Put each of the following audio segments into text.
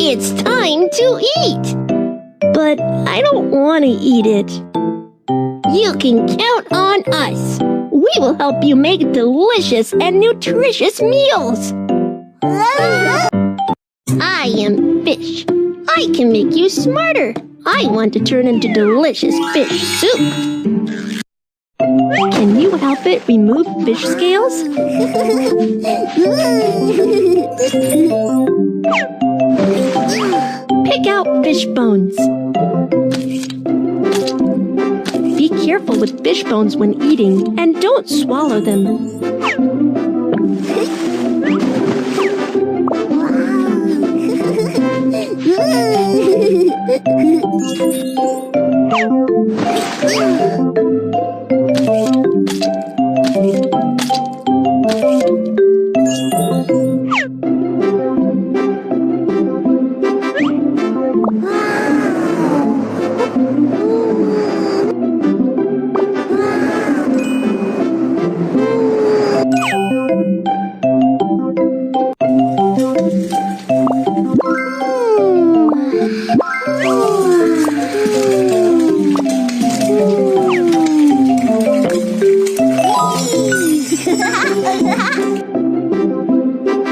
It's time to eat! But I don't want to eat it. You can count on us. We will help you make delicious and nutritious meals. I am fish. I can make you smarter. I want to turn into delicious fish soup. Can you help it remove fish scales? Pick out fish bones. Be careful with fish bones when eating and don't swallow them.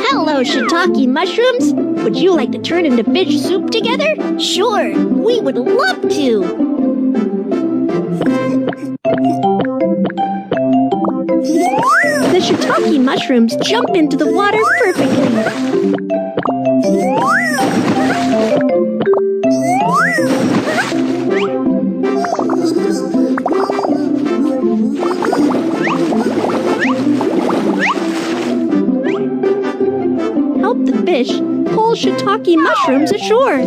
Hello, shiitake mushrooms. Would you like to turn into fish soup together? Sure, we would love to. The shiitake mushrooms jump into the water perfectly. Help the fish pull shiitake mushrooms ashore.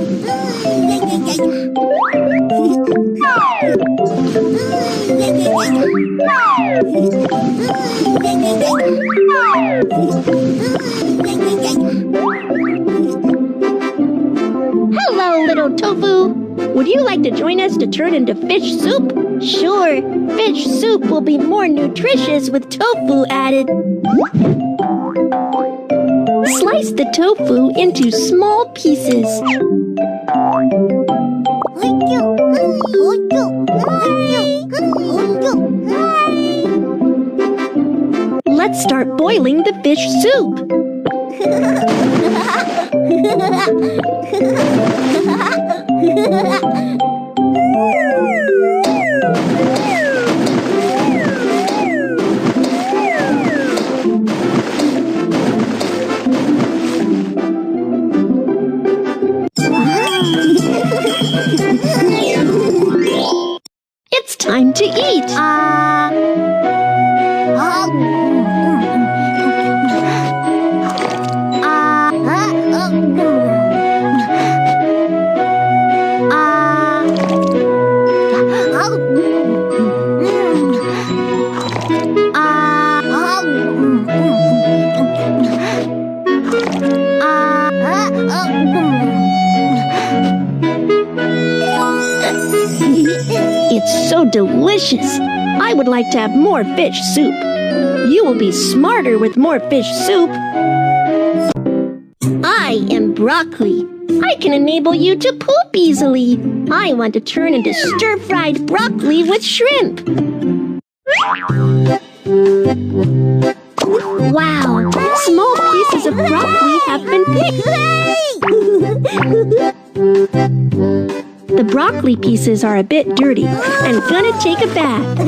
Hello, little tofu. Would you like to join us to turn into fish soup? Sure, fish soup will be more nutritious with tofu added. Slice the tofu into small pieces. Let's start boiling the fish soup. It's time to eat. It's so delicious. I would like to have more fish soup. You will be smarter with more fish soup. I am broccoli. I can enable you to poop easily. I want to turn into stir-fried broccoli with shrimp. Wow, small pieces of broccoli have been picked. The broccoli pieces are a bit dirty and gonna take a bath.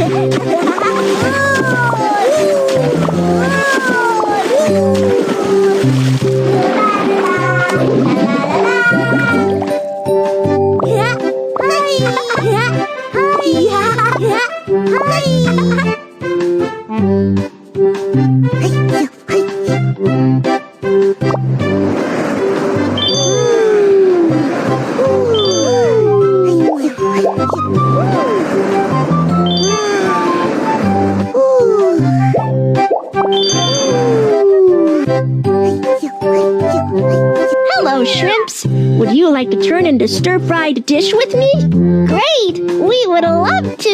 Hello, shrimps. Would you like to turn into stir-fried dish with me? Great! We would love to!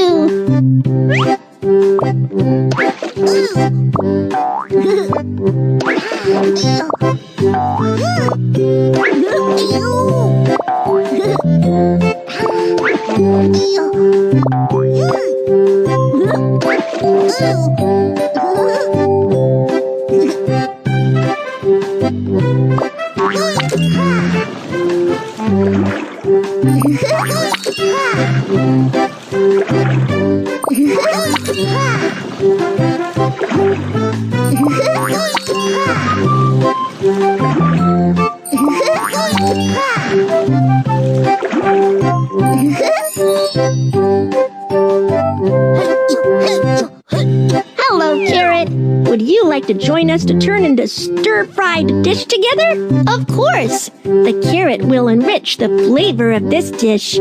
Hello, Carrot. Would you like to join us to turn into stir-fried dish together? Of course. The carrot will enrich the flavor of this dish.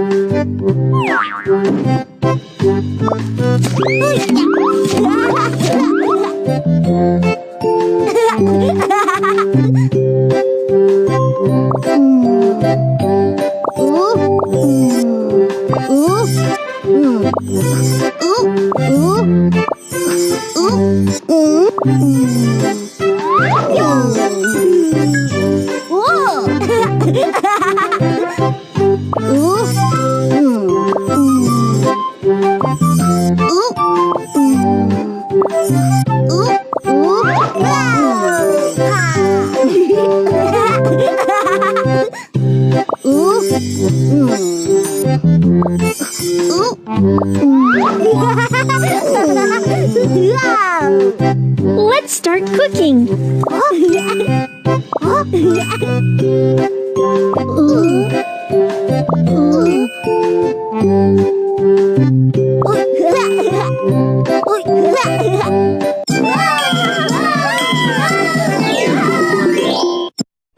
Let's start cooking.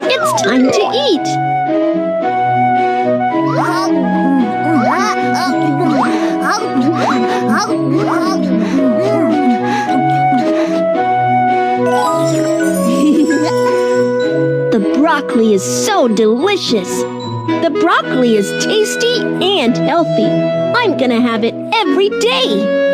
It's time to eat. The broccoli is so delicious. The broccoli is tasty and healthy. I'm gonna have it every day.